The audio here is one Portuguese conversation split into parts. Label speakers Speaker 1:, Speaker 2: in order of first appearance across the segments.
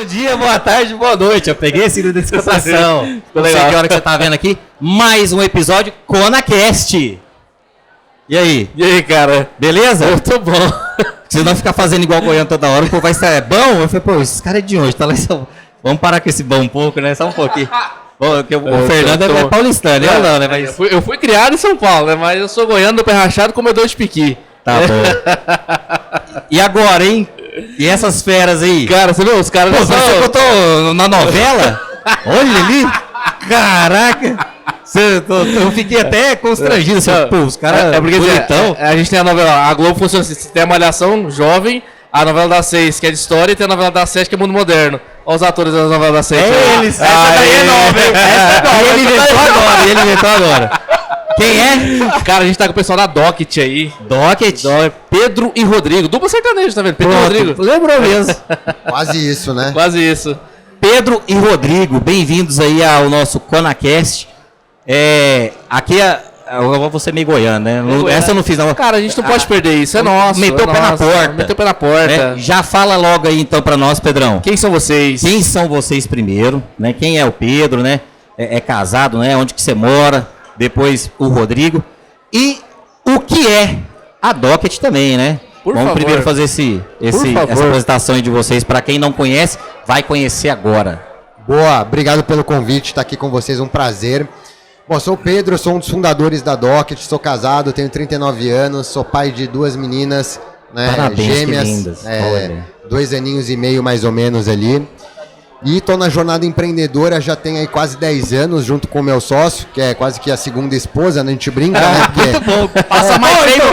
Speaker 1: Bom dia, boa tarde, boa noite. Eu peguei esse da descontração. Não sei que hora que você tá vendo aqui. Mais um episódio ConaCast. E aí?
Speaker 2: E aí, cara?
Speaker 1: Beleza?
Speaker 2: Eu tô bom.
Speaker 1: Se não ficar fazendo igual Goiânia toda hora, o povo vai estar bom. Eu falei, pô, esses caras é de onde? Tá lá em São... Vamos parar com esse bom um pouco, né? Só um pouquinho. O Fernando é paulistano, eu não, né? Mas...
Speaker 2: Eu fui criado em São Paulo, né? Mas eu sou goiano do pé rachado, comedor de piqui.
Speaker 1: Tá bom. E agora, hein? E essas feras aí?
Speaker 2: Cara, você viu? Os caras...
Speaker 1: Pô, você que eu tô na novela? Olha ali. Caraca. Eu fiquei até constrangido. Assim, pô, os caras...
Speaker 2: É porque a gente tem a novela... A Globo funciona assim. Tem a Malhação jovem, a novela das 6, que é de história, e tem a novela das 7, que é mundo moderno. Olha os atores da novela das 7.
Speaker 1: É eles. Essa daí é nova, hein? Essa é nova. Ele inventou agora. Quem é?
Speaker 2: Cara, a gente tá com o pessoal da Docket aí.
Speaker 1: Docket?
Speaker 2: Pedro e Rodrigo. Dupla sertanejo, tá vendo? Pedro e Rodrigo.
Speaker 1: Lembrou mesmo.
Speaker 3: Quase isso, né?
Speaker 2: Quase isso.
Speaker 1: Pedro e Rodrigo, bem-vindos aí ao nosso ConaCast. Aqui eu vou ser meio goiano, né? Essa eu não fiz, não.
Speaker 2: Cara, a gente não pode perder isso, é nosso.
Speaker 1: Meteu o pé na porta.
Speaker 2: Meteu o pé na porta.
Speaker 1: Já fala logo aí então pra nós, Pedrão.
Speaker 2: Quem são vocês?
Speaker 1: Quem são vocês primeiro, né? Quem é o Pedro, né? É casado, né? Onde que você mora? Depois o Rodrigo. E o que é a Docket também, né? Vamos primeiro fazer essa apresentação aí de vocês. Para quem não conhece, vai conhecer agora.
Speaker 3: Boa, obrigado pelo convite, estar aqui com vocês, um prazer. Bom, sou o Pedro, sou um dos fundadores da Docket, sou casado, tenho 39 anos, sou pai de 2 meninas, né,
Speaker 1: parabéns,
Speaker 3: gêmeas,
Speaker 1: que lindas.
Speaker 3: 2 aninhos e meio mais ou menos ali. E estou na jornada empreendedora, já tem aí quase 10 anos, junto com o meu sócio, que é quase que a segunda esposa, né? A gente brinca, né? Porque...
Speaker 1: Muito bom.
Speaker 4: Passa mais tempo.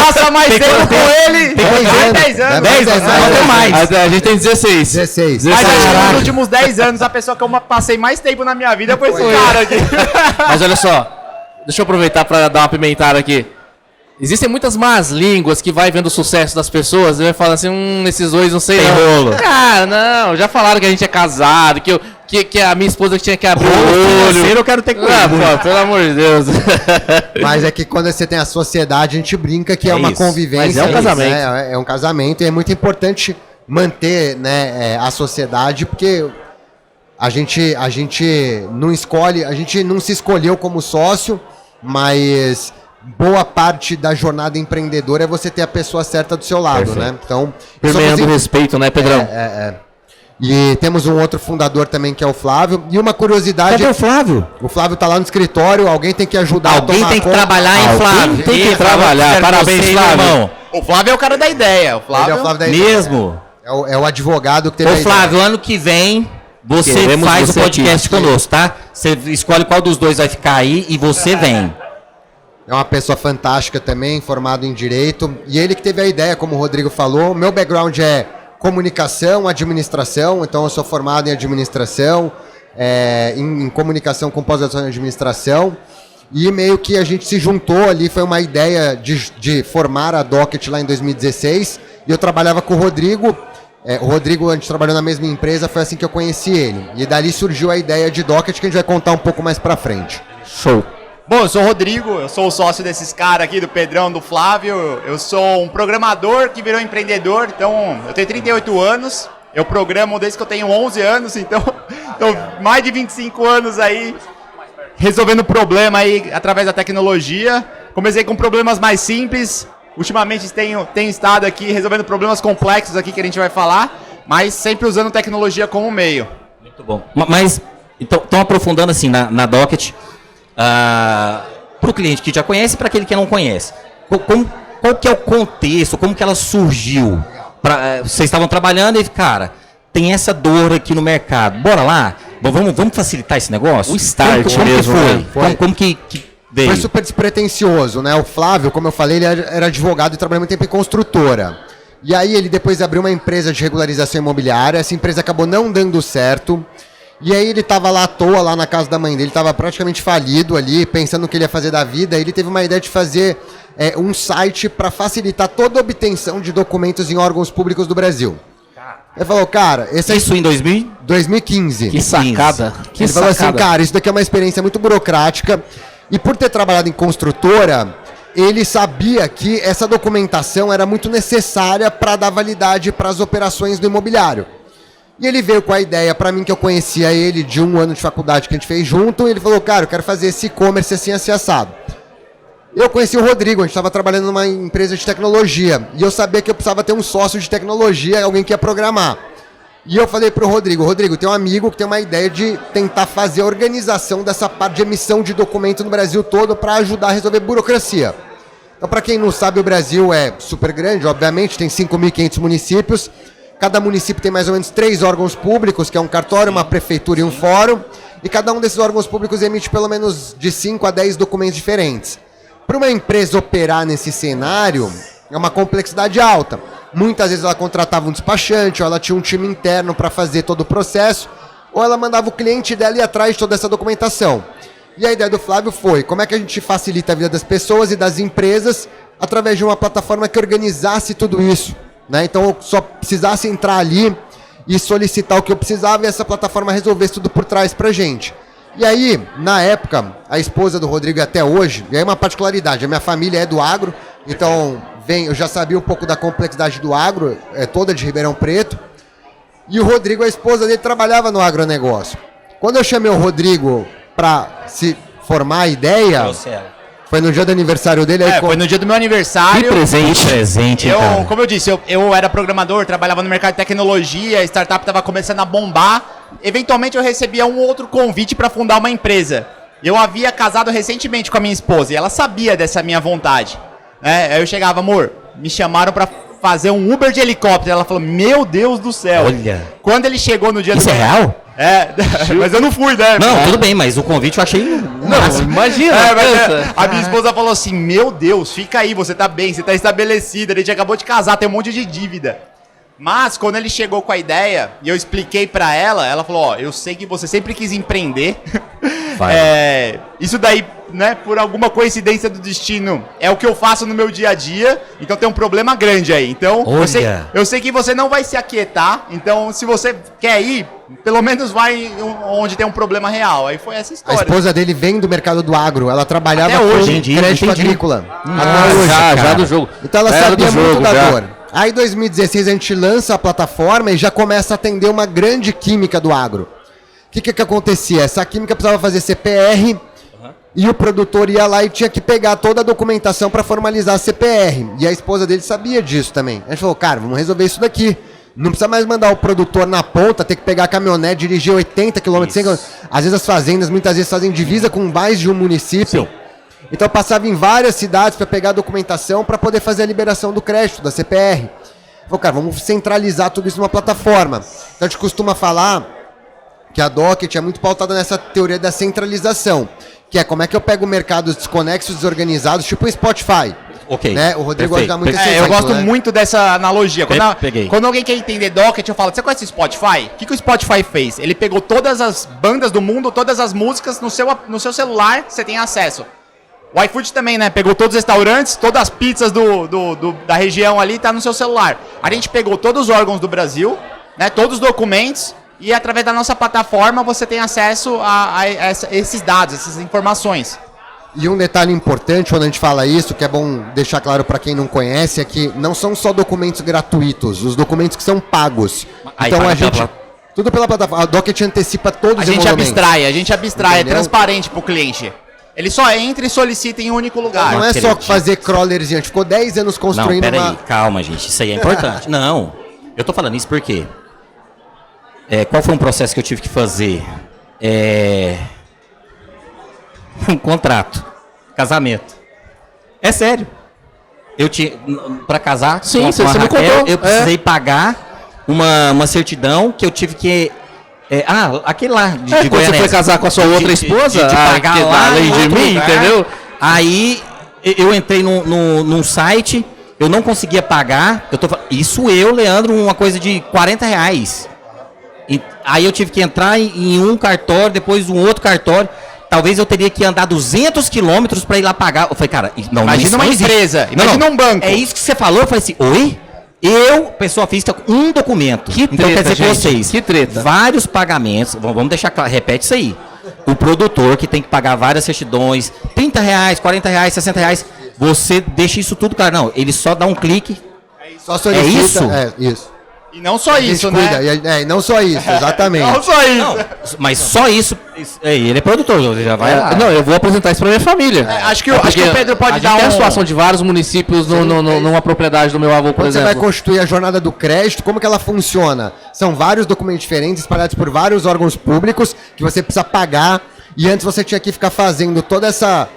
Speaker 4: Passa mais tempo com ele.
Speaker 3: Tem 10 anos.
Speaker 1: 10 anos, até mais.
Speaker 2: A gente tem 16.
Speaker 3: 16.
Speaker 4: Mas acho que nos últimos 10 anos, a pessoa que eu passei mais tempo na minha vida foi esse cara aqui.
Speaker 2: Mas olha só, deixa eu aproveitar para dar uma pimentada aqui. Existem muitas más línguas que vai vendo o sucesso das pessoas e vai falando assim, esses dois não sei
Speaker 1: rolo.
Speaker 2: Cara, não, já falaram que a gente é casado, que a minha esposa tinha que abrir o olho.
Speaker 1: Eu quero ter coisa.
Speaker 2: Pô, pelo amor de Deus.
Speaker 3: Mas é que quando você tem a sociedade, a gente brinca que é uma
Speaker 1: isso.
Speaker 3: convivência.
Speaker 2: Mas é um casamento.
Speaker 3: Né? É um casamento e é muito importante manter, né, a sociedade, porque a gente não escolhe, a gente não se escolheu como sócio, mas... boa parte da jornada empreendedora é você ter a pessoa certa do seu lado, perfeito, né? Então,
Speaker 2: permeando o respeito, né, Pedrão?
Speaker 3: E temos um outro fundador também, que é o Flávio. E uma curiosidade...
Speaker 1: Cadê o Flávio?
Speaker 3: O Flávio tá lá no escritório, alguém tem que ajudar
Speaker 1: a tomar tem que trabalhar, hein, Flávio?
Speaker 2: Tem que trabalhar. Parabéns, Flávio.
Speaker 1: Irmão.
Speaker 4: O Flávio é o cara da ideia. O Flávio,
Speaker 3: é o Flávio da ideia.
Speaker 1: Mesmo?
Speaker 3: É o advogado que teve
Speaker 1: a ideia. Ô, Flávio, ano que vem... Você faz o podcast conosco, tá? Você escolhe qual dos dois vai ficar aí e você vem.
Speaker 3: É uma pessoa fantástica também, formado em Direito. E ele que teve a ideia, como o Rodrigo falou. Meu background é comunicação, administração. Então eu sou formado em administração, em comunicação com pós-graduação em administração. E meio que a gente se juntou ali, foi uma ideia de formar a Docket lá em 2016. E eu trabalhava com o Rodrigo. O Rodrigo, a gente trabalhou na mesma empresa, foi assim que eu conheci ele. E dali surgiu a ideia de Docket, que a gente vai contar um pouco mais pra frente.
Speaker 1: Show!
Speaker 4: Bom, eu sou o Rodrigo, eu sou o sócio desses caras aqui, do Pedrão, do Flávio. Eu sou um programador que virou empreendedor, então eu tenho 38 anos. Eu programo desde que eu tenho 11 anos, então mais de 25 anos aí resolvendo problema aí através da tecnologia. Comecei com problemas mais simples, ultimamente tenho estado aqui resolvendo problemas complexos aqui que a gente vai falar, mas sempre usando tecnologia como meio.
Speaker 1: Muito bom. Mas, então aprofundando assim na Docket... para o cliente que já conhece e para aquele que não conhece. Qual que é o contexto? Como que ela surgiu? Vocês estavam trabalhando e, cara, tem essa dor aqui no mercado. Bora lá? Vamos facilitar esse negócio?
Speaker 2: O start
Speaker 1: como
Speaker 2: mesmo.
Speaker 1: Que foi? Como que veio?
Speaker 3: Foi super despretensioso, né? O Flávio, como eu falei, ele era advogado e trabalhou muito tempo em construtora. E aí ele depois abriu uma empresa de regularização imobiliária. Essa empresa acabou não dando certo. E aí ele estava lá à toa, lá na casa da mãe dele, estava praticamente falido ali, pensando no que ele ia fazer da vida. Ele teve uma ideia de fazer um site para facilitar toda a obtenção de documentos em órgãos públicos do Brasil. Ele falou, cara...
Speaker 1: Isso em
Speaker 3: 2015.
Speaker 2: Que sacada.
Speaker 3: Ele falou assim, cara, isso daqui é uma experiência muito burocrática. E por ter trabalhado em construtora, ele sabia que essa documentação era muito necessária para dar validade para as operações do imobiliário. E ele veio com a ideia pra mim, que eu conhecia ele de 1 ano de faculdade que a gente fez junto, e ele falou, cara, eu quero fazer esse e-commerce assim, assim, assado. Eu conheci o Rodrigo, a gente estava trabalhando numa empresa de tecnologia, e eu sabia que eu precisava ter um sócio de tecnologia, alguém que ia programar. E eu falei pro Rodrigo, tem um amigo que tem uma ideia de tentar fazer a organização dessa parte de emissão de documento no Brasil todo para ajudar a resolver burocracia. Então, para quem não sabe, o Brasil é super grande, obviamente, tem 5.500 municípios. Cada município tem mais ou menos 3 órgãos públicos, que é um cartório, uma prefeitura e um fórum. E cada um desses órgãos públicos emite pelo menos de 5 a 10 documentos diferentes. Para uma empresa operar nesse cenário, é uma complexidade alta. Muitas vezes ela contratava um despachante, ou ela tinha um time interno para fazer todo o processo, ou ela mandava o cliente dela ir atrás de toda essa documentação. E a ideia do Flávio foi, como é que a gente facilita a vida das pessoas e das empresas através de uma plataforma que organizasse tudo isso, né? Então eu só precisasse entrar ali e solicitar o que eu precisava e essa plataforma resolvesse tudo por trás pra gente. E aí, na época, a esposa do Rodrigo até hoje, e aí uma particularidade, a minha família é do agro, então eu já sabia um pouco da complexidade do agro, toda de Ribeirão Preto, e o Rodrigo, a esposa dele, trabalhava no agronegócio. Quando eu chamei o Rodrigo para se formar a ideia, foi no dia do aniversário dele.
Speaker 4: Foi no dia do meu aniversário.
Speaker 1: Que presente, cara.
Speaker 4: Como eu disse, eu era programador, trabalhava no mercado de tecnologia, a startup estava começando a bombar. Eventualmente eu recebia um outro convite para fundar uma empresa. Eu havia casado recentemente com a minha esposa e ela sabia dessa minha vontade. Aí eu chegava, amor, me chamaram para fazer um Uber de helicóptero. Ela falou, meu Deus do céu.
Speaker 1: Olha.
Speaker 4: Quando ele chegou no dia
Speaker 1: Isso
Speaker 4: do...
Speaker 1: é real?
Speaker 4: Mas eu não fui, né?
Speaker 1: Não, tudo bem, mas o convite eu achei...
Speaker 2: Não, imagina.
Speaker 4: A minha esposa falou assim, meu Deus, fica aí, você tá bem, você tá estabelecida, a gente acabou de casar, tem um monte de dívida. Mas, quando ele chegou com a ideia, e eu expliquei pra ela, ela falou, eu sei que você sempre quis empreender. Isso daí, né, por alguma coincidência do destino, é o que eu faço no meu dia a dia, então tem um problema grande aí. Então, eu sei que você não vai se aquietar, então se você quer ir, pelo menos vai onde tem um problema real. Aí foi essa história.
Speaker 3: A esposa dele vem do mercado do agro, ela trabalhava
Speaker 4: Até hoje,
Speaker 3: com crédito agrícola.
Speaker 1: Até hoje,
Speaker 2: Já do jogo.
Speaker 3: Então ela sabia muito da dor. Aí em 2016 a gente lança a plataforma e já começa a atender uma grande química do agro. O que acontecia? Essa química precisava fazer CPR e o produtor ia lá e tinha que pegar toda a documentação para formalizar a CPR. E a esposa dele sabia disso também. A gente falou, cara, vamos resolver isso daqui. Não precisa mais mandar o produtor na ponta, ter que pegar a caminhonete, dirigir 80 km, 100 km. Às vezes as fazendas muitas vezes fazem divisa com mais de um município. Sim. Então eu passava em várias cidades para pegar a documentação para poder fazer a liberação do crédito, da CPR. Falei, cara, vamos centralizar tudo isso numa plataforma. Então a gente costuma falar que a Docket é muito pautada nessa teoria da centralização, que é como é que eu pego mercados desconexos, desorganizados, tipo o Spotify.
Speaker 1: Ok.
Speaker 3: Né? O Rodrigo gosta muito desse
Speaker 4: eu
Speaker 3: exemplo,
Speaker 4: gosto
Speaker 3: né?
Speaker 4: muito dessa analogia.
Speaker 1: Peguei.
Speaker 4: Quando alguém quer entender Docket, eu falo, você conhece o Spotify? O que o Spotify fez? Ele pegou todas as bandas do mundo, todas as músicas no seu celular, você tem acesso. O iFood também, né? Pegou todos os restaurantes, todas as pizzas da região ali, tá no seu celular. A gente pegou todos os órgãos do Brasil, né? Todos os documentos, e através da nossa plataforma você tem acesso a esses dados, essas informações.
Speaker 3: E um detalhe importante quando a gente fala isso, que é bom deixar claro para quem não conhece, é que não são só documentos gratuitos, os documentos que são pagos.
Speaker 1: Aí
Speaker 3: então
Speaker 1: paga
Speaker 3: a gente... Tudo pela plataforma. A Docket antecipa todos os emolumentos.
Speaker 4: A gente abstrai,
Speaker 3: Entendeu?
Speaker 4: é transparente pro cliente. Ele só entra e solicita em um único lugar.
Speaker 3: Não é só fazer crawlerzinho, a gente ficou 10 anos construindo
Speaker 1: Não, peraí, calma, gente, isso aí é importante. Não, eu tô falando isso porque... qual foi um processo que eu tive que fazer? Um contrato. Casamento. É sério. Eu tinha... Pra casar
Speaker 2: Sim,
Speaker 1: com a
Speaker 2: você me
Speaker 1: Raquel,
Speaker 2: contou.
Speaker 1: eu precisei pagar uma certidão que eu tive que... aquele lá de
Speaker 2: Quando você
Speaker 1: Goianese.
Speaker 2: foi casar com a sua outra esposa,
Speaker 1: de pagar
Speaker 2: que
Speaker 1: lá
Speaker 2: além
Speaker 1: em
Speaker 2: de
Speaker 1: outro
Speaker 2: mim,
Speaker 1: lugar.
Speaker 2: entendeu?
Speaker 1: Aí eu entrei num site, eu não conseguia pagar. Isso Leandro, uma coisa de R$40. Aí eu tive que entrar em um cartório, depois um outro cartório. Talvez eu teria que andar 200 quilômetros para ir lá pagar. Eu falei, cara, não,
Speaker 4: Imagina uma empresa, imagina um banco.
Speaker 1: É isso que você falou. Eu falei assim, oi? Pessoa física, um documento.
Speaker 2: Que
Speaker 1: então quer
Speaker 2: treta,
Speaker 1: dizer que
Speaker 2: gente,
Speaker 1: vocês,
Speaker 2: que treta.
Speaker 1: vários pagamentos, vamos deixar claro, repete isso aí. O produtor que tem que pagar várias certidões, R$30, R$40, R$60, você deixa isso tudo claro. Não, ele só dá um clique.
Speaker 3: Só solicita,
Speaker 1: isso?
Speaker 3: Isso.
Speaker 4: E não só
Speaker 3: A gente
Speaker 4: isso,
Speaker 3: cuida,
Speaker 4: né?
Speaker 3: e não só isso, exatamente.
Speaker 4: Não só isso.
Speaker 1: Não, mas só isso. Ele é produtor, ele já vai.
Speaker 2: Não, eu vou apresentar isso pra minha família.
Speaker 4: Acho que o Pedro pode
Speaker 2: a gente
Speaker 4: dar
Speaker 2: tem a
Speaker 4: um...
Speaker 2: situação de vários municípios numa propriedade do meu avô, por
Speaker 3: Quando você
Speaker 2: exemplo.
Speaker 3: vai constituir a jornada do crédito, como que ela funciona? São vários documentos diferentes espalhados por vários órgãos públicos que você precisa pagar. E antes você tinha que ficar fazendo toda essa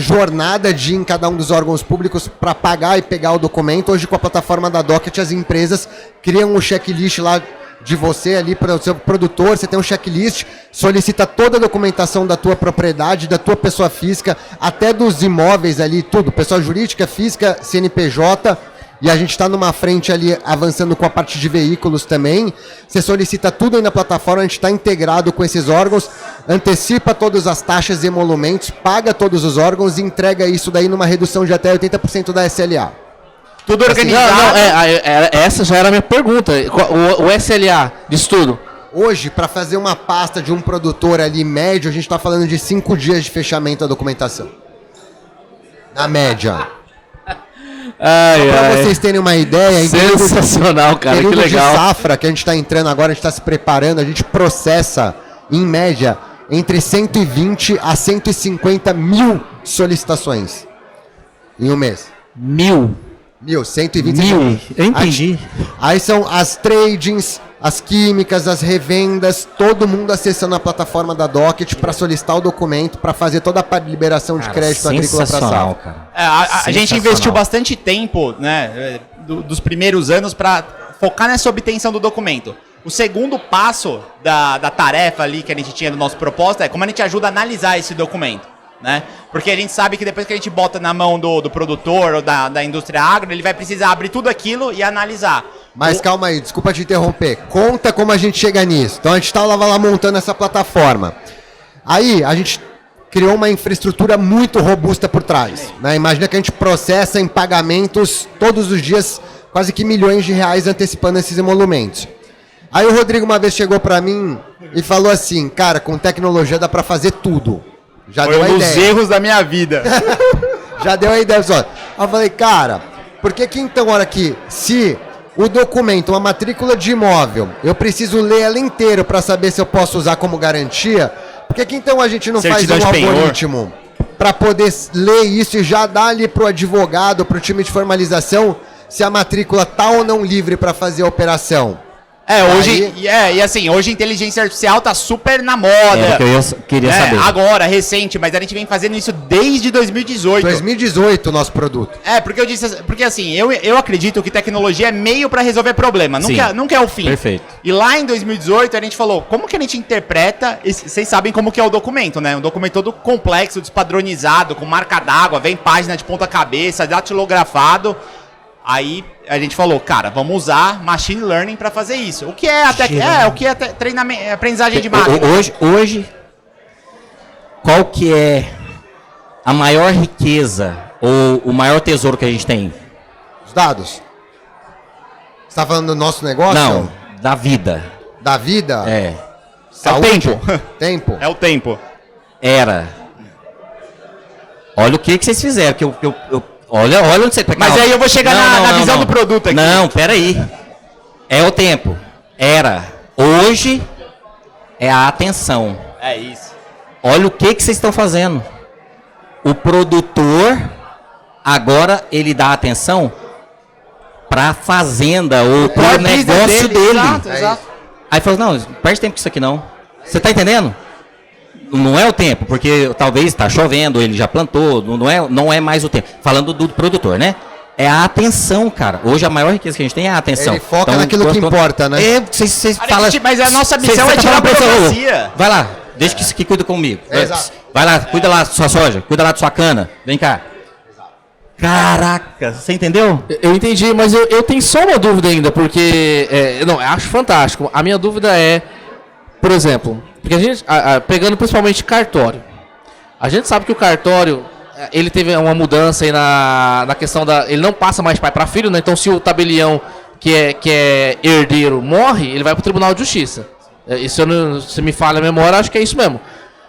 Speaker 3: jornada de ir em cada um dos órgãos públicos para pagar e pegar o documento. Hoje, com a plataforma da Docket, as empresas criam um checklist lá de você ali para o seu produtor. Você tem um checklist, solicita toda a documentação da tua propriedade, da tua pessoa física, até dos imóveis ali, tudo. Pessoa jurídica, física, CNPJ. E a gente está numa frente ali avançando com a parte de veículos também. Você solicita tudo aí na plataforma, a gente está integrado com esses órgãos, antecipa todas as taxas e emolumentos, paga todos os órgãos e entrega isso daí numa redução de até 80% da SLA.
Speaker 4: Tudo organizado.
Speaker 2: Essa já era a minha pergunta. O SLA disso tudo.
Speaker 3: Hoje, para fazer uma pasta de um produtor ali médio, a gente está falando de 5 dias de fechamento da documentação. Na média. Para vocês terem uma ideia,
Speaker 2: sensacional, cara, que
Speaker 3: período
Speaker 2: legal.
Speaker 3: de safra que a gente está entrando agora, a gente está se preparando, a gente processa, em média, entre 120 a 150 mil solicitações em um mês. 1.120.
Speaker 1: Eu entendi.
Speaker 3: Aí são as tradings, as químicas, as revendas, todo mundo acessando a plataforma da Docket para solicitar o documento, para fazer toda a liberação de crédito agrícola para safra.
Speaker 1: Cara.
Speaker 4: A gente investiu bastante tempo, né, dos primeiros anos para focar nessa obtenção do documento. O segundo passo da tarefa ali que a gente tinha no nosso propósito é como a gente ajuda a analisar esse documento. Né? Porque a gente sabe que depois que a gente bota na mão do produtor ou da indústria agro, ele vai precisar abrir tudo aquilo e analisar.
Speaker 3: Mas calma aí, desculpa te interromper. Conta como a gente chega nisso. Então a gente estava lá montando essa plataforma. Aí a gente criou uma infraestrutura muito robusta por trás. Né? Imagina que a gente processa em pagamentos todos os dias quase que milhões de reais antecipando esses emolumentos. Aí o Rodrigo uma vez chegou para mim e falou assim, cara, com tecnologia dá para fazer tudo. Já
Speaker 4: Foi
Speaker 3: deu a
Speaker 4: um dos
Speaker 3: ideia.
Speaker 4: erros da minha vida.
Speaker 3: Já deu a ideia, só. Aí eu falei, cara, por que então, olha aqui, se o documento, uma matrícula de imóvel, eu preciso ler ela inteira para saber se eu posso usar como garantia, por que então a gente não
Speaker 4: Certidão
Speaker 3: faz um
Speaker 4: de penhor.
Speaker 3: algoritmo para poder ler isso e já dar ali pro advogado, pro time de formalização, se a matrícula tá ou não livre para fazer a operação?
Speaker 4: Hoje, e assim, hoje a inteligência artificial tá super na moda.
Speaker 1: É o que eu queria saber.
Speaker 4: Agora, recente, mas a gente vem fazendo isso desde 2018.
Speaker 3: 2018 o nosso produto.
Speaker 4: Porque assim, eu acredito que tecnologia é meio para resolver problema, nunca é o fim.
Speaker 1: Perfeito.
Speaker 4: E lá em 2018 a gente falou, como que a gente interpreta, vocês sabem como que é o documento, né? Um documento todo complexo, despadronizado, com marca d'água, vem página de ponta cabeça, datilografado. Aí a gente falou, cara, vamos usar machine learning para fazer isso. O que é treinamento, aprendizagem de máquina.
Speaker 1: Hoje, qual que é a maior riqueza ou o maior tesouro que a gente tem?
Speaker 3: Os dados. Você está falando do nosso negócio?
Speaker 1: Não, da vida.
Speaker 3: Da vida?
Speaker 1: É.
Speaker 3: Saúde?
Speaker 4: É o tempo.
Speaker 3: Tempo.
Speaker 4: É o tempo.
Speaker 1: Era. Olha o que vocês fizeram, que eu olha onde você...
Speaker 4: Mas aí eu vou chegar na visão do produto aqui.
Speaker 1: Não, peraí. É o tempo. Era. Hoje é a atenção.
Speaker 4: É isso.
Speaker 1: Olha o que vocês estão fazendo. O produtor, agora, ele dá atenção para a fazenda ou para o negócio dele.
Speaker 4: Exato.
Speaker 1: Aí falou, não, perde tempo com isso aqui não. Você tá entendendo? Não é o tempo, porque talvez está chovendo, ele já plantou, não é mais o tempo. Falando do produtor, né? É a atenção, cara. Hoje a maior riqueza que a gente tem é a atenção.
Speaker 3: Ele foca naquilo que importa, né?
Speaker 1: Vocês falam...
Speaker 4: Mas a nossa missão é tirar a burocracia.
Speaker 1: Vai lá, deixa que isso aqui cuida comigo.
Speaker 3: Exato.
Speaker 1: Vai lá, cuida lá da sua soja, cuida lá da sua cana. Vem cá. Caraca, você entendeu?
Speaker 2: Eu entendi, mas eu tenho só uma dúvida ainda, porque... eu acho fantástico. A minha dúvida é, por exemplo, porque a gente, pegando principalmente cartório, a gente sabe que o cartório, ele teve uma mudança aí na questão da... Ele não passa mais pai para filho, né? Então se o tabelião que é herdeiro morre, ele vai para o Tribunal de Justiça. Se me falha a memória, acho que é isso mesmo.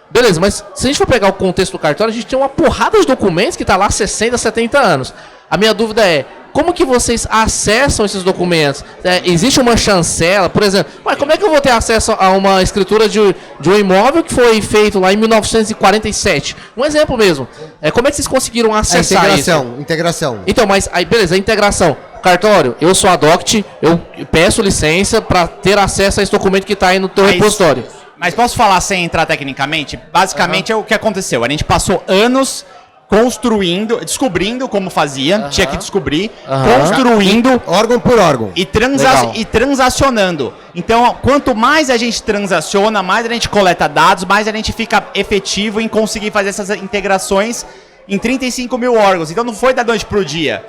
Speaker 2: Beleza, mas se a gente for pegar o contexto do cartório, a gente tem uma porrada de documentos que está lá há 60, 70 anos. A minha dúvida é, como que vocês acessam esses documentos? Existe uma chancela, por exemplo, mas como é que eu vou ter acesso a uma escritura de um imóvel que foi feito lá em 1947? Um exemplo mesmo. Como é que vocês conseguiram acessar
Speaker 3: Integração.
Speaker 2: Então, mas aí, beleza, a integração. Cartório, eu sou a Doct, eu peço licença para ter acesso a esse documento que está aí no teu repositório.
Speaker 4: Mas posso falar sem entrar tecnicamente? Basicamente é o que aconteceu. A gente passou anos descobrindo como fazia, tinha que descobrir, construindo...
Speaker 3: Órgão por órgão.
Speaker 4: E transacionando. Então, quanto mais a gente transaciona, mais a gente coleta dados, mais a gente fica efetivo em conseguir fazer essas integrações em 35 mil órgãos. Então não foi da noite pro dia.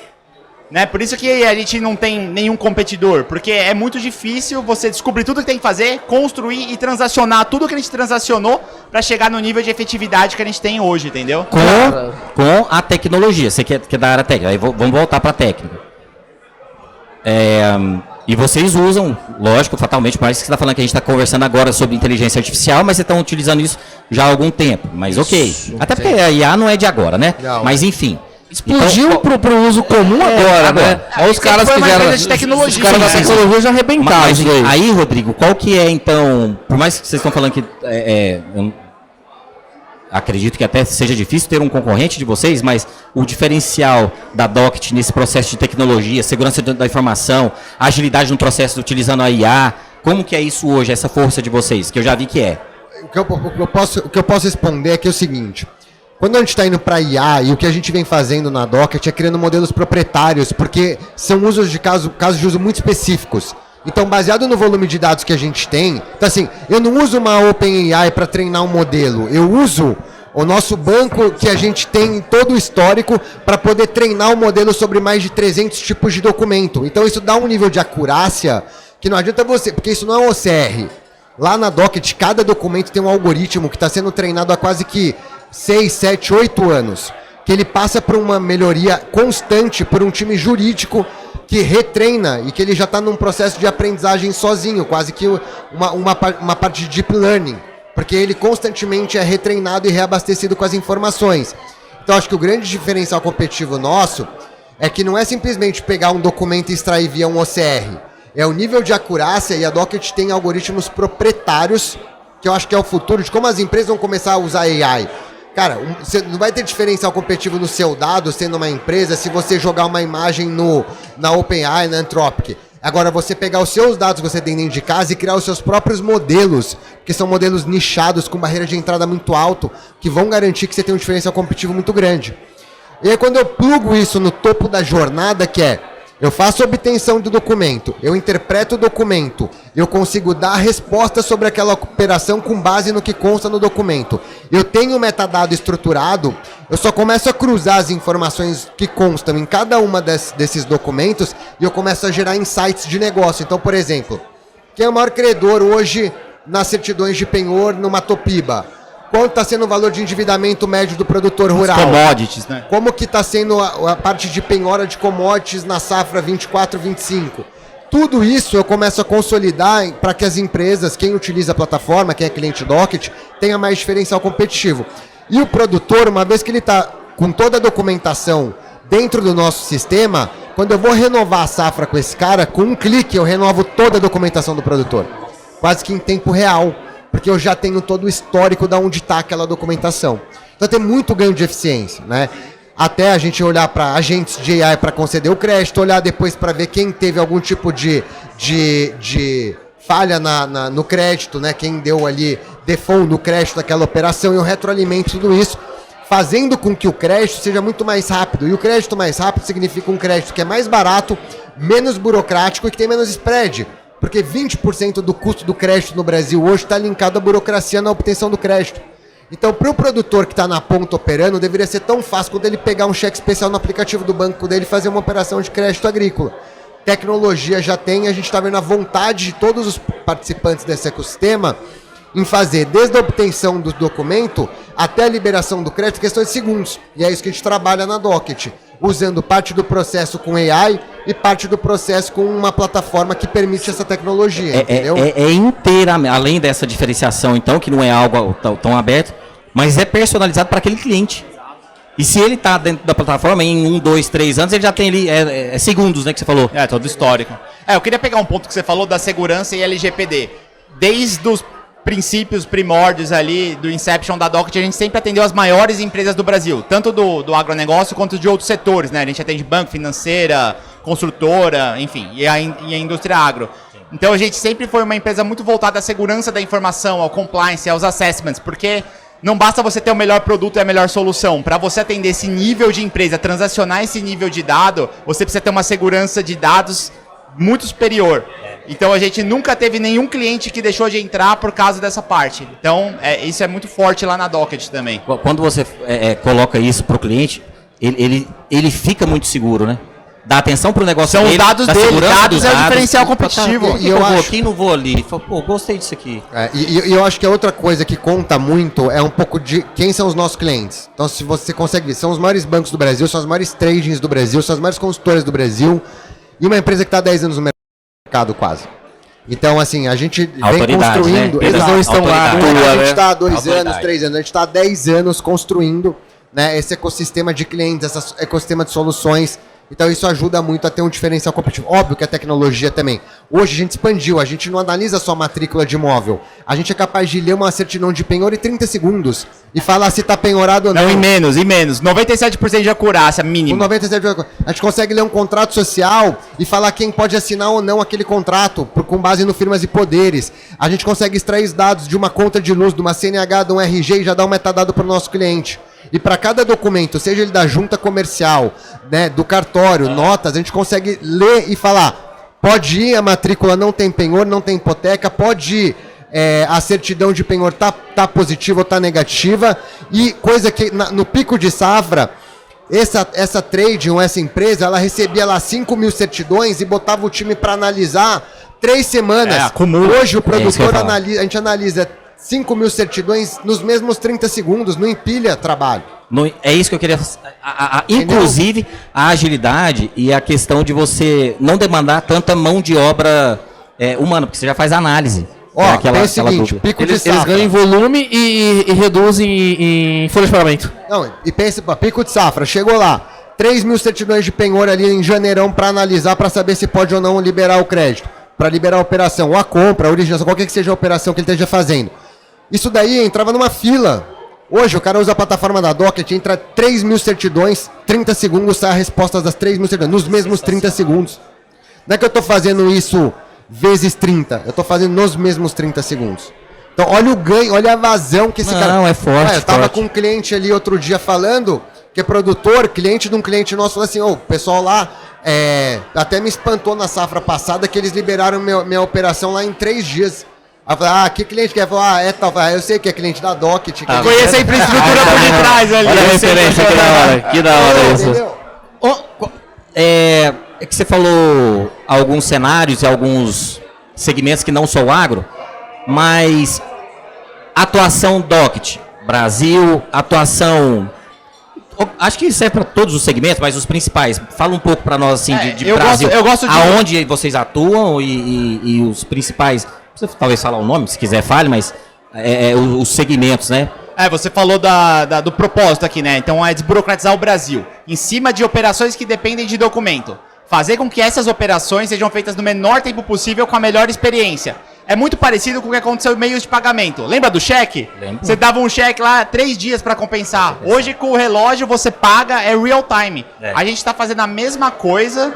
Speaker 4: Né? Por isso que a gente não tem nenhum competidor, porque é muito difícil você descobrir tudo que tem que fazer, construir e transacionar tudo que a gente transacionou para chegar no nível de efetividade que a gente tem hoje, entendeu?
Speaker 1: Com a tecnologia, você que é da área técnica, aí vamos voltar para a técnica. E vocês usam, lógico, fatalmente, por mais que você está falando que a gente está conversando agora sobre inteligência artificial, mas vocês estão utilizando isso já há algum tempo, mas ok. Até porque a IA não é de agora, né?
Speaker 3: Não.
Speaker 1: Mas enfim.
Speaker 2: Explodiu então, pro uso comum agora, né? Olha os caras que fizeram
Speaker 4: de tecnologia.
Speaker 2: Os caras da tecnologia já arrebentaram isso daí.
Speaker 1: Aí, Rodrigo, qual que é, então, por mais que vocês estão falando que eu acredito que até seja difícil ter um concorrente de vocês, mas o diferencial da Doct nesse processo de tecnologia, segurança da informação, agilidade no processo utilizando a IA, como que é isso hoje, essa força de vocês, que eu já vi que é?
Speaker 3: O que eu posso responder é que é o seguinte: quando a gente está indo para IA e o que a gente vem fazendo na Docket é criando modelos proprietários, porque são usos de casos de uso muito específicos. Então, baseado no volume de dados que a gente tem, então assim, eu não uso uma OpenAI para treinar um modelo, eu uso o nosso banco que a gente tem todo o histórico para poder treinar o modelo sobre mais de 300 tipos de documento. Então, isso dá um nível de acurácia que não adianta você, porque isso não é um OCR. Lá na Docket, cada documento tem um algoritmo que está sendo treinado há quase que 6, 7, 8 anos, que ele passa por uma melhoria constante por um time jurídico que retreina e que ele já está num processo de aprendizagem sozinho, quase que uma parte de deep learning, porque ele constantemente é retreinado e reabastecido com as informações. Então acho que o grande diferencial competitivo nosso é que não é simplesmente pegar um documento e extrair via um OCR, é o nível de acurácia, e a Docket tem algoritmos proprietários, que eu acho que é o futuro de como as empresas vão começar a usar AI. Cara, você não vai ter diferencial competitivo no seu dado, sendo uma empresa, se você jogar uma imagem na OpenAI, na Anthropic. Agora, você pegar os seus dados que você tem dentro de casa e criar os seus próprios modelos, que são modelos nichados, com barreira de entrada muito alto, que vão garantir que você tem um diferencial competitivo muito grande. E aí, quando eu plugo isso no topo da jornada, que é, eu faço a obtenção do documento, eu interpreto o documento, eu consigo dar a resposta sobre aquela operação com base no que consta no documento. Eu tenho o metadado estruturado, eu só começo a cruzar as informações que constam em cada uma desses documentos e eu começo a gerar insights de negócio. Então, por exemplo, quem é o maior credor hoje nas certidões de penhor no Matopiba? Quanto está sendo o valor de endividamento médio do produtor rural?
Speaker 4: Commodities, né?
Speaker 3: Como que está sendo a parte de penhora de commodities na safra 24-25? Tudo isso eu começo a consolidar para que as empresas, quem utiliza a plataforma, quem é cliente Docket, tenha mais diferencial competitivo. E o produtor, uma vez que ele está com toda a documentação dentro do nosso sistema, quando eu vou renovar a safra com esse cara, com um clique eu renovo toda a documentação do produtor. Quase que em tempo real, porque eu já tenho todo o histórico de onde está aquela documentação. Então tem muito ganho de eficiência, né? Até a gente olhar para agentes de AI para conceder o crédito, olhar depois para ver quem teve algum tipo de falha no crédito, né? Quem deu ali default no crédito daquela operação, e eu retroalimento tudo isso, fazendo com que o crédito seja muito mais rápido. E o crédito mais rápido significa um crédito que é mais barato, menos burocrático e que tem menos spread. Porque 20% do custo do crédito no Brasil hoje está linkado à burocracia na obtenção do crédito. Então, para o produtor que está na ponta operando, deveria ser tão fácil quando ele pegar um cheque especial no aplicativo do banco dele e fazer uma operação de crédito agrícola. Tecnologia já tem, a gente está vendo a vontade de todos os participantes desse ecossistema em fazer, desde a obtenção do documento até a liberação do crédito, questão de segundos. E é isso que a gente trabalha na Docket, usando parte do processo com AI e parte do processo com uma plataforma que permite essa tecnologia, entendeu?
Speaker 1: É inteira, além dessa diferenciação, então, que não é algo tão aberto, mas é personalizado para aquele cliente. E se ele está dentro da plataforma, em 1, 2, 3 anos, ele já tem ali segundos, né, que você falou.
Speaker 4: Todo histórico. Eu queria pegar um ponto que você falou da segurança e LGPD. Desde os princípios primórdios ali do Inception da Docket, a gente sempre atendeu as maiores empresas do Brasil, tanto do agronegócio quanto de outros setores, né? A gente atende banco, financeira, construtora, enfim, e a indústria agro. Então a gente sempre foi uma empresa muito voltada à segurança da informação, ao compliance, aos assessments, porque não basta você ter o melhor produto e a melhor solução. Para você atender esse nível de empresa, transacionar esse nível de dado, você precisa ter uma segurança de dados muito superior. Então a gente nunca teve nenhum cliente que deixou de entrar por causa dessa parte. Então isso é muito forte lá na Docket também.
Speaker 1: Quando você coloca isso para o cliente, ele fica muito seguro, né? Dá atenção para o negócio
Speaker 4: São
Speaker 1: dele,
Speaker 4: os dados
Speaker 1: da
Speaker 4: dele,
Speaker 1: segurança
Speaker 4: dados
Speaker 1: dos
Speaker 4: é o diferencial competitivo.
Speaker 1: E eu vou aqui e não vou ali. Fala, pô, gostei disso aqui.
Speaker 3: E eu acho que a outra coisa que conta muito é um pouco de quem são os nossos clientes. Então, se você consegue ver, são os maiores bancos do Brasil, são as maiores tradings do Brasil, são as maiores consultoras do Brasil, e uma empresa que está há 10 anos no mercado quase. Então, assim, a gente vem construindo...
Speaker 1: Né?
Speaker 3: Eles não estão lá. A gente está há 2
Speaker 1: Autoridade.
Speaker 3: anos, 3 anos, a gente está há 10 anos construindo, né, esse ecossistema de clientes, esse ecossistema de soluções. Então isso ajuda muito a ter um diferencial competitivo. Óbvio que a tecnologia também. Hoje a gente expandiu, a gente não analisa só matrícula de imóvel. A gente é capaz de ler uma certidão de penhor em 30 segundos e falar se está penhorado ou não.
Speaker 4: Não, em menos. 97% de acurácia,
Speaker 3: Com
Speaker 4: mínimo.
Speaker 3: 97%. A gente consegue ler um contrato social e falar quem pode assinar ou não aquele contrato com base no firmas e poderes. A gente consegue extrair os dados de uma conta de luz, de uma CNH, de um RG e já dar um metadado para o nosso cliente. E para cada documento, seja ele da junta comercial, né, do cartório, notas, a gente consegue ler e falar, pode ir, a matrícula não tem penhor, não tem hipoteca, pode ir, a certidão de penhor tá positiva ou tá negativa, e coisa que no pico de safra, essa trade, ou essa empresa, ela recebia lá 5 mil certidões e botava o time para analisar 3 semanas.
Speaker 4: Acumula.
Speaker 3: Hoje o produtor
Speaker 1: a
Speaker 3: gente analisa 5 mil certidões nos mesmos 30 segundos, não empilha trabalho.
Speaker 1: É isso que eu queria... inclusive, a agilidade e a questão de você não demandar tanta mão de obra humana, porque você já faz análise.
Speaker 3: Ó, é o seguinte, pico de safra.
Speaker 2: Eles ganham em volume e reduzem em folha de pagamento.
Speaker 3: Não, e pensa, pico de safra, chegou lá, 3 mil certidões de penhor ali em janeirão para analisar, para saber se pode ou não liberar o crédito, para liberar a operação, ou a compra, a originação, qualquer que seja a operação que ele esteja fazendo. Isso daí entrava numa fila. Hoje o cara usa a plataforma da Docket, entra 3 mil certidões, 30 segundos sai a resposta das 3 mil certidões, nos mesmos 30 segundos. Não é que eu estou fazendo isso vezes 30, eu estou fazendo nos mesmos 30 segundos. Então olha o ganho, olha a vazão que esse cara...
Speaker 1: Não, é forte.
Speaker 3: Eu estava
Speaker 1: forte.
Speaker 3: com um cliente ali outro dia falando, que é produtor, cliente de um cliente nosso, falou assim, o pessoal lá até me espantou na safra passada que eles liberaram minha operação lá em 3 dias. Aí eu falei, que cliente que é? Tal. Eu sei que é cliente da Docket.
Speaker 4: Conheço a infraestrutura por detrás ali.
Speaker 2: Olha a referência, que da hora. Que da hora isso.
Speaker 3: Entendeu?
Speaker 1: É que você falou alguns cenários e alguns segmentos que não são o agro, mas atuação Docket, Brasil, atuação... Acho que serve para todos os segmentos, mas os principais. Fala um pouco para nós assim de Brasil.
Speaker 4: Eu gosto de...
Speaker 1: Aonde vocês atuam e os principais... Você talvez falar o nome, se quiser fale, mas os segmentos, né?
Speaker 4: Você falou do propósito aqui, né? Então é desburocratizar o Brasil. Em cima de operações que dependem de documento. Fazer com que essas operações sejam feitas no menor tempo possível com a melhor experiência. É muito parecido com o que aconteceu em meios de pagamento. Lembra do cheque?
Speaker 1: Lembro.
Speaker 4: Você dava um cheque lá 3 dias para compensar. Hoje com o relógio você paga, é real time. A gente está fazendo a mesma coisa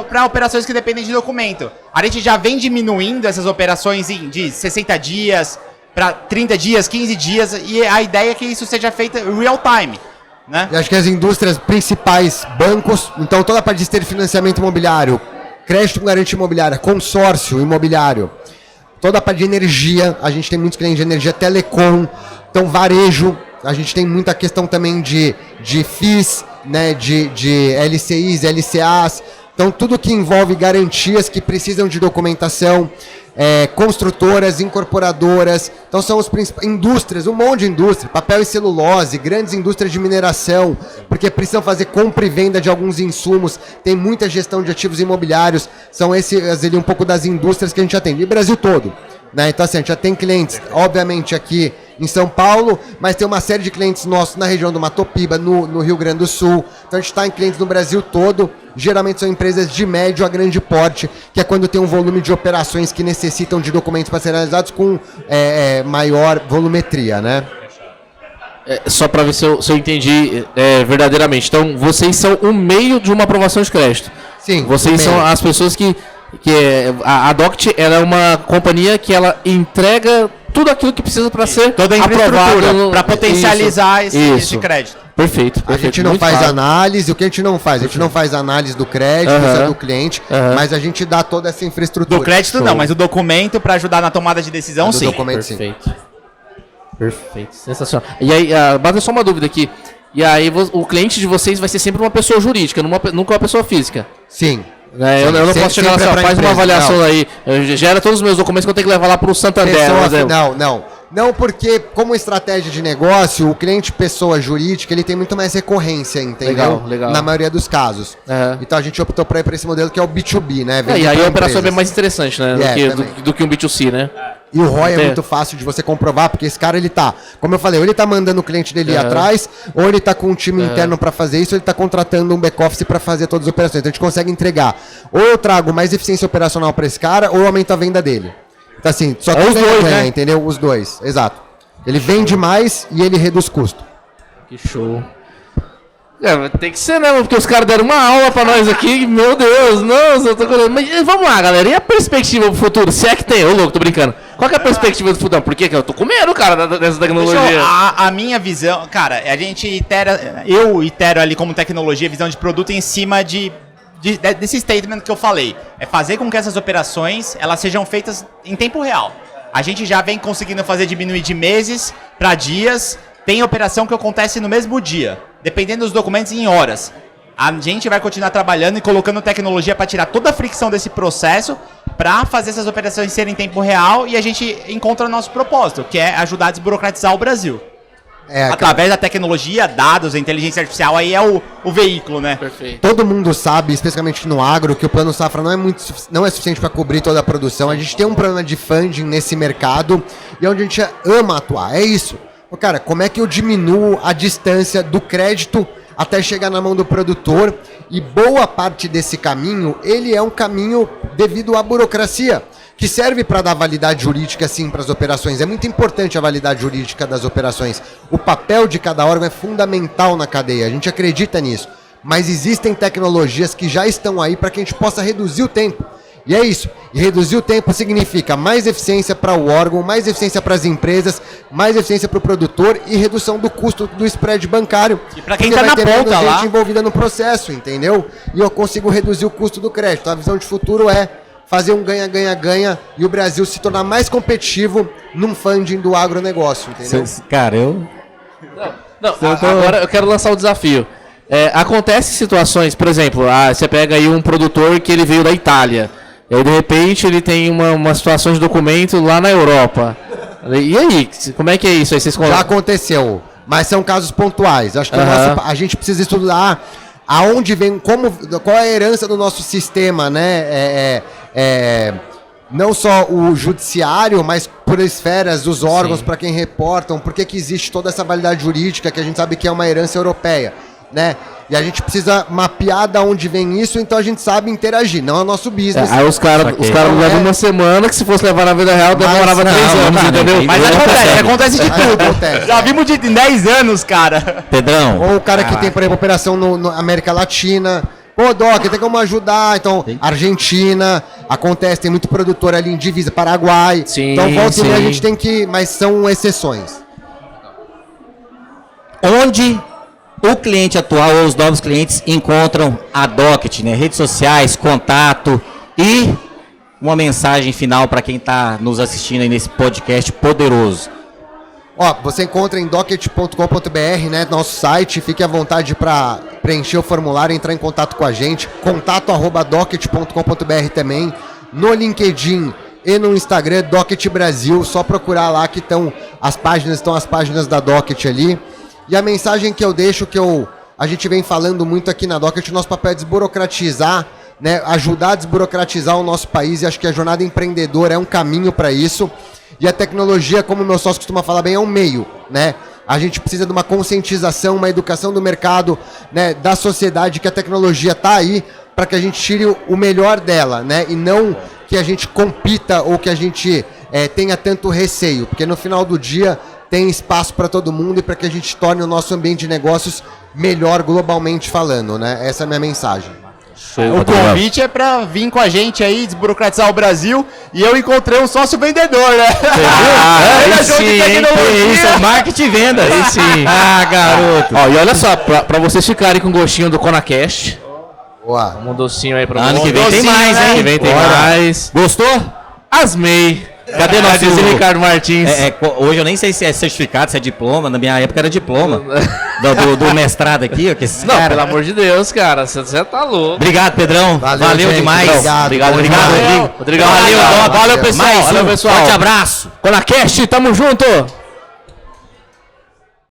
Speaker 4: para operações que dependem de documento. A gente já vem diminuindo essas operações de 60 dias para 30 dias, 15 dias. E a ideia é que isso seja feito real time. Né?
Speaker 3: Eu acho que as indústrias principais, bancos, então toda a parte de financiamento imobiliário, crédito com garantia imobiliária, consórcio imobiliário, toda a parte de energia, a gente tem muitos clientes de energia, telecom, então varejo, a gente tem muita questão também de FIIs, né, de LCIs, LCAs, então tudo que envolve garantias que precisam de documentação, construtoras, incorporadoras, então são os principais, indústrias, um monte de indústria, papel e celulose, grandes indústrias de mineração, porque precisam fazer compra e venda de alguns insumos, tem muita gestão de ativos imobiliários, são esses ali um pouco das indústrias que a gente atende, e Brasil todo, né? Então assim, a gente já tem clientes, obviamente aqui em São Paulo, mas tem uma série de clientes nossos na região do Matopiba, no Rio Grande do Sul. Então a gente está em clientes no Brasil todo. Geralmente são empresas de médio a grande porte, que é quando tem um volume de operações que necessitam de documentos para serem analisados com maior volumetria, né?
Speaker 2: Só para ver se eu entendi verdadeiramente. Então, vocês são o meio de uma aprovação de crédito.
Speaker 3: Sim.
Speaker 2: Vocês são as pessoas que a Doct, ela é uma companhia que ela entrega tudo aquilo que precisa para ser
Speaker 4: toda a infraestrutura para potencializar esse crédito.
Speaker 2: Perfeito.
Speaker 3: A gente não faz análise, o que a gente não faz? A gente não faz análise do crédito, isso é do cliente, mas a gente dá toda essa infraestrutura.
Speaker 4: Do crédito não, mas o documento para ajudar na tomada de decisão, sim.
Speaker 3: Documento,
Speaker 2: perfeito. Sim. Perfeito, sensacional. E aí, bate só uma dúvida aqui. E aí, o cliente de vocês vai ser sempre uma pessoa jurídica, nunca uma pessoa física.
Speaker 3: Sim.
Speaker 2: Eu não posso chegar lá e faz uma avaliação não. Aí, gera todos os meus documentos que eu tenho que levar lá para o Santander.
Speaker 3: Não, porque como estratégia de negócio, o cliente pessoa jurídica, ele tem muito mais recorrência, entendeu?
Speaker 2: Legal.
Speaker 3: Na maioria dos casos. Então a gente optou por ir para esse modelo que é o B2B, né?
Speaker 2: E aí a operação é bem mais interessante, né? Do que um B2C, né?
Speaker 3: E o ROI é muito fácil de você comprovar, porque esse cara, ele tá, como eu falei, ou ele tá mandando o cliente dele ir atrás, ou ele tá com um time interno para fazer isso, ou ele tá contratando um back-office para fazer todas as operações. Então a gente consegue entregar. Ou eu trago mais eficiência operacional para esse cara, ou eu aumento a venda dele. Então assim, só tem
Speaker 2: os dois,
Speaker 3: ganha,
Speaker 2: né?
Speaker 3: Entendeu? Os dois, exato. Ele vende mais e ele reduz custo.
Speaker 2: Que show. Tem que ser, né? Porque os caras deram uma aula pra nós aqui. Meu Deus, nossa, eu tô com... Mas vamos lá, galera. E a perspectiva pro futuro? Se é que tem, ô louco, tô brincando. Qual que é a perspectiva do futuro? Por que eu tô com medo, cara, dessa tecnologia?
Speaker 4: A minha visão, cara, a gente eu itero ali como tecnologia, visão de produto em cima desse statement que eu falei. É fazer com que essas operações, elas sejam feitas em tempo real. A gente já vem conseguindo fazer diminuir de meses para dias. Tem operação que acontece no mesmo dia, dependendo dos documentos, em horas. A gente vai continuar trabalhando e colocando tecnologia para tirar toda a fricção desse processo, para fazer essas operações serem em tempo real, e a gente encontra o nosso propósito, que é ajudar a desburocratizar o Brasil. Através da tecnologia, dados, a inteligência artificial, aí é o veículo, né?
Speaker 2: Perfeito.
Speaker 3: Todo mundo sabe, especialmente no agro, que o plano safra não é suficiente para cobrir toda a produção. A gente tem um problema de funding nesse mercado, e é onde a gente ama atuar, é isso. Cara, como é que eu diminuo a distância do crédito até chegar na mão do produtor? E boa parte desse caminho, ele é um caminho devido à burocracia, que serve para dar validade jurídica, sim, para as operações. É muito importante a validade jurídica das operações. O papel de cada órgão é fundamental na cadeia, a gente acredita nisso. Mas existem tecnologias que já estão aí para que a gente possa reduzir o tempo. E é isso. E reduzir o tempo significa mais eficiência para o órgão, mais eficiência para as empresas, mais eficiência para o produtor e redução do custo do spread bancário.
Speaker 4: E para quem está na ponta
Speaker 3: lá,
Speaker 4: lá,
Speaker 3: gente envolvida no processo, entendeu? E eu consigo reduzir o custo do crédito. A visão de futuro é fazer um ganha-ganha-ganha e o Brasil se tornar mais competitivo num funding do agronegócio, entendeu?
Speaker 1: Cara,
Speaker 2: Agora eu quero lançar o desafio. Acontece situações, por exemplo, você pega aí um produtor que ele veio da Itália. E aí, de repente, ele tem uma situação de documento lá na Europa. E aí, como é que é isso? Aí vocês...
Speaker 3: Já aconteceu, mas são casos pontuais. Acho que a gente precisa estudar aonde vem, qual é a herança do nosso sistema, né? Não só o judiciário, mas por esferas dos órgãos, para quem reportam, por que existe toda essa validade jurídica que a gente sabe que é uma herança europeia, né? E a gente precisa mapear de onde vem isso, então a gente sabe interagir, não é o nosso business.
Speaker 2: Aí os caras levam uma semana, que se fosse levar na vida real, demorava 3 anos, entendeu?
Speaker 4: Mas acontece de tudo. Já vimos de 10 anos, cara.
Speaker 1: Pedrão.
Speaker 3: Ou o cara que tem, por exemplo, operação na América Latina. Pô, Doc, tem como ajudar? Então, Argentina, acontece, tem muito produtor ali em divisa, Paraguai.
Speaker 2: Sim,
Speaker 3: então, volta e meia a gente tem que... Mas são exceções.
Speaker 1: Onde o cliente atual ou os novos clientes encontram a Docket, né? Redes sociais, contato e uma mensagem final para quem está nos assistindo aí nesse podcast poderoso.
Speaker 3: Você encontra em docket.com.br, né, nosso site. Fique à vontade para preencher o formulário e entrar em contato com a gente. contato@docket.com.br também. No LinkedIn e no Instagram, Docket Brasil. Só procurar lá que estão as páginas da Docket ali. E a mensagem que eu deixo, a gente vem falando muito aqui na Docket, o nosso papel é desburocratizar né, ajudar a desburocratizar o nosso país, e acho que a jornada empreendedora é um caminho para isso. E a tecnologia, como o meu sócio costuma falar bem, é um meio, né? A gente precisa de uma conscientização, uma educação do mercado, né, da sociedade, que a tecnologia está aí para que a gente tire o melhor dela, né? E não que a gente compita ou que a gente tenha tanto receio, porque no final do dia tem espaço para todo mundo e para que a gente torne o nosso ambiente de negócios melhor globalmente falando, né? Essa é a minha mensagem.
Speaker 4: O convite é pra vir com a gente aí, desburocratizar o Brasil. E eu encontrei um sócio vendedor, né?
Speaker 1: Aí sim, isso é marketing e venda. Aí sim.
Speaker 2: Ah, garoto. Ó, e olha só, pra vocês ficarem com gostinho do ConaCast,
Speaker 3: Boa.
Speaker 2: um docinho aí pra
Speaker 1: Ano
Speaker 2: vocês.
Speaker 1: que vem tem mais, hein?
Speaker 2: Ano que vem tem
Speaker 1: Bora.
Speaker 2: mais.
Speaker 1: Gostou?
Speaker 2: Asmei.
Speaker 1: Cadê nosso
Speaker 2: Ricardo Martins?
Speaker 1: Hoje eu nem sei se é certificado, se é diploma. Na minha época era diploma. do mestrado aqui, ó, que esses
Speaker 2: Não,
Speaker 1: cara-
Speaker 2: pelo amor de Deus, cara. Você tá louco.
Speaker 1: Obrigado, Pedrão.
Speaker 3: Valeu, gente.
Speaker 1: Demais.
Speaker 3: Obrigado.
Speaker 1: Obrigado,
Speaker 3: Valeu.
Speaker 1: Rodrigo.
Speaker 2: Rodrigão,
Speaker 1: Valeu,
Speaker 2: valeu,
Speaker 1: Doc.
Speaker 2: valeu, pessoal.
Speaker 1: Mais
Speaker 2: Valeu,
Speaker 1: um
Speaker 2: pessoal.
Speaker 1: Forte abraço.
Speaker 2: ConaCast, tamo junto.